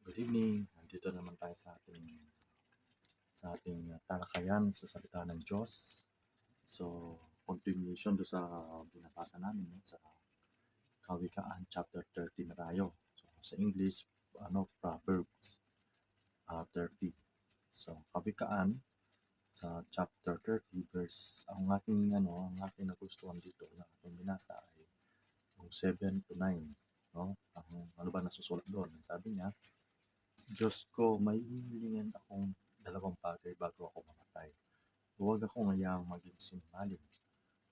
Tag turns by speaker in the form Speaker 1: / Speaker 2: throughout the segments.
Speaker 1: Good evening. Nandito naman tayo sa ating talakayan sa salita ng Diyos. So, continuation do sa binabasa namin no, sa Kawikaan chapter 30 na tayo. So, sa English, Proverbs 30. So, Kawikaan sa chapter 30 verse ang aking nagustuhan dito na aking binasa ay yung 7 to 9, no? Ano ba nasusulat doon? Sabi niya, Diyos ko, may hihilingan akong dalawang bagay bago ako mamatay. Huwag akong hayaang maging sinungaling.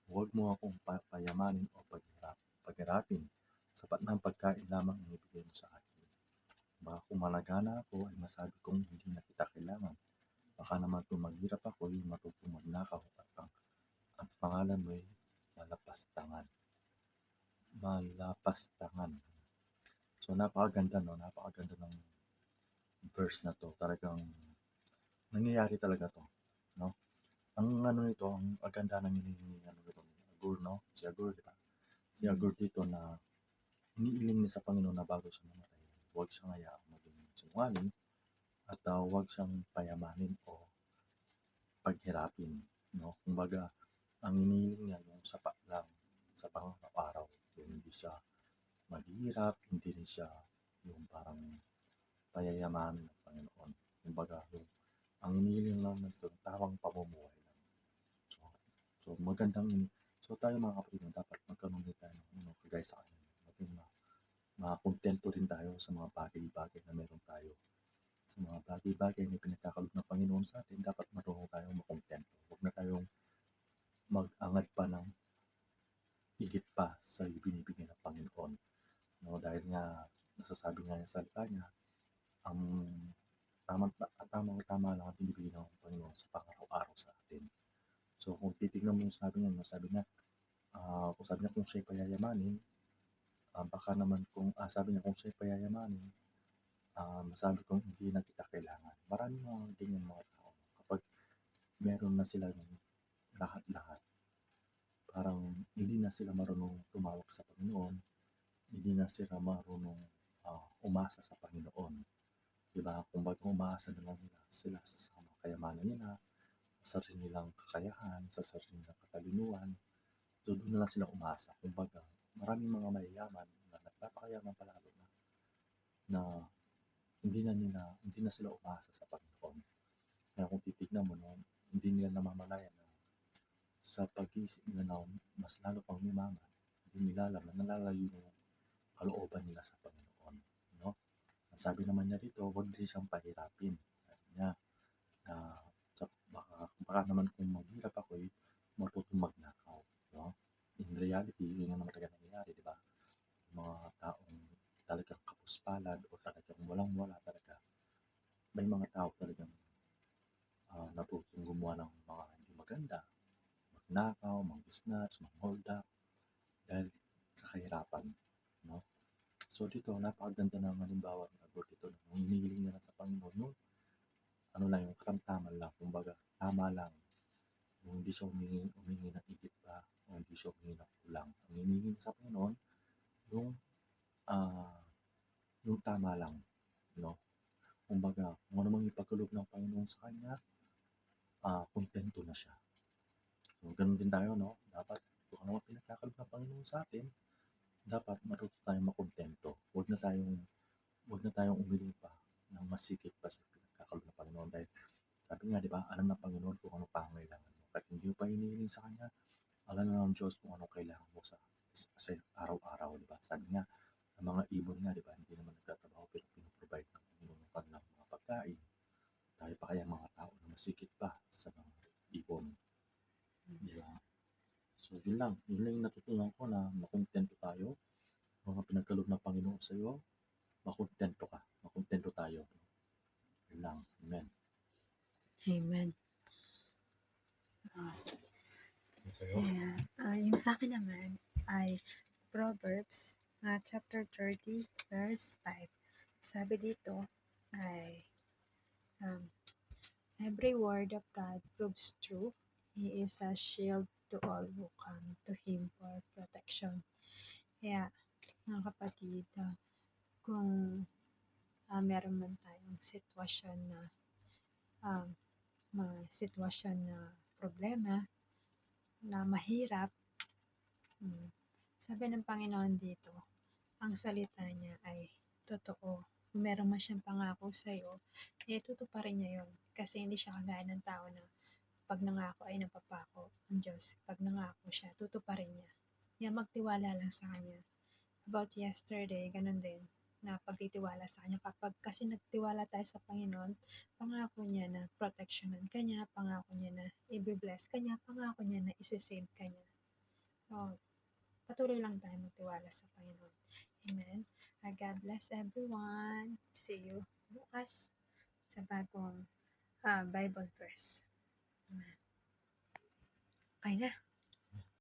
Speaker 1: Huwag mo akong payamanin o paghirapin. Sapat na ang pagkain lamang ang ibigay mo sa akin. Baka kung malagana ako ay masabi kong hindi na kita kailangan. Baka naman kung maghirap ako ay matutong magnakaw at pangalan mo ay malapastangan. Malapastangan. So napakaganda no, napakaganda ng verse na to. Talagang nangyayari talaga to, no? Ang nito, ang aganda ng hinihingi nito ni Agur, no? Si Agur, di ba? Si Agur dito na iniiling niya sa Panginoon na bago siya mamatay, huwag siyang hayaang maging sinungaling at huwag siyang payamanin o paghirapin, no? Kumbaga, ang iniiling niya yung sapat lang sa pang-araw. Yung hindi siya maghihirap, hindi rin siya yung parang payayamanin ng Panginoon. Kumbaga, ang iniiling lang nito, tamang pamumuhay lang. So magandang so tayo mga kapatid, dapat magkaroon din tayo ng kagaya sa kanya. Maging makontento rin tayo sa mga bagay-bagay na meron tayo. Sa mga bagay-bagay na pinagkakaloob ng Panginoon sa atin, dapat marunong tayong makontento. Huwag na tayong mag-angad pa ng higit pa sa ibinibigay ng Panginoon. No, dahil nga nasasabi nga sa salita niya, ang tama lang ang binibigay ng Panginoon sa pang-araw-araw sa atin. So kung titignan mo yung sabi niya, kung siya'y payayamanin, baka naman sabi niya kung siya'y payayamanin, masabi kong hindi na kita kailangan. Maraming mga ganyan mga tao. Kapag meron na sila ng lahat-lahat, parang hindi na sila marunong tumawag sa Panginoon, hindi na sila marunong umasa sa Panginoon. Diba? Kumbaga umaasa na lang sila sa mga kayamanan nila, sa sarili nilang kakayahan, sa sarili nilang katalinuhan. So doon na lang sila umasa. Kumbaga, maraming mga mayayaman na nagpapakayaman palalo na hindi na sila umasa sa Panginoon. Kaya kung titignan mo, no, hindi nila namamalayan na sa pag-iisip nila na mas lalo pang yumaman, hindi nila alam na nalalayo yung kalooban nila sa Panginoon. No? Sabi naman niya dito, huwag din siyang pahirapin. Sabi niya, na baka naman kung maghirap ako, matutong magnakaw. No? In reality, yun naman talaga nangyayari, di ba? Mga taong talagang kapuspalad o talagang walang-wala talaga, may mga tao talagang natutong gumawa ng mga hindi maganda, magnakaw, mag-snatch, mag-hold up, dahil sa kahirapan. No? So dito, napakaganda ng halimbawa ng Agor dito, nung hinihiling nila sa Panginoon, yung yung karamtaman lang, kumbaga, tama lang. Yung hindi siya humingi ng higit pa, o hindi siya humingi ng kulang. Ang hinihingi sa Panginoon, yung yung tama lang, no? Kumbaga, kung ano mang ipagkaloob ng Panginoon sa kanya, kontento na siya. So, ganun din tayo, no? Dapat, kung ano ang pinagkakaloob ng Panginoon sa atin, dapat matuto tayong makontento. Huwag na tayong umiling pa ng masikip pa sa pinagkakaloob ng Panginoon. Dahil, sabi nga, di ba, alam ng Panginoon kung anong pangangailangan mo. Kahit hindi mo pa hinihiling sa Kanya, alam na ng Diyos kung anong kailangan mo sa araw-araw, di ba? Sabi nga, ang mga ibon nga, di ba, hindi naman nagtatrabaho pero pinoprovide ng Panginoon ng kanilang mga pagkain. Tayo pa kaya mga tao na masikip pa sa mga ibon. Di ba? So, yun lang yung natutunan ko na makontento tayo. Mga pinagkaloob ng Panginoon sa iyo, makontento tayo. Yun lang. Amen.
Speaker 2: Amen. Yung sa akin naman ay Proverbs chapter 30 verse 5. Sabi dito ay every word of God proves true. He is a shield to all who come to Him for protection. Kaya mga kapatid, kung meron man tayong sitwasyon na problema na mahirap, sabi ng Panginoon dito, ang salita niya ay totoo. Kung meron man siyang pangako sa'yo, tutuparin niya yun. Kasi hindi siya kagaya ng tao na pag nangako ay napapako. Ang Diyos, pag nangako siya, tutuparin niya. Kaya magtiwala lang sa Kanya. About yesterday, ganun din, na pagtitiwala sa Kanya. Kapag kasi nagtiwala tayo sa Panginoon, pangako niya na proteksyonan ka niya, pangako niya na i-bless ka niya, pangako niya na isi-save ka niya. Patuloy lang tayo magtiwala sa Panginoon. Amen. God bless everyone. See you bukas sa bagong Bible verse. Amen. Okay na.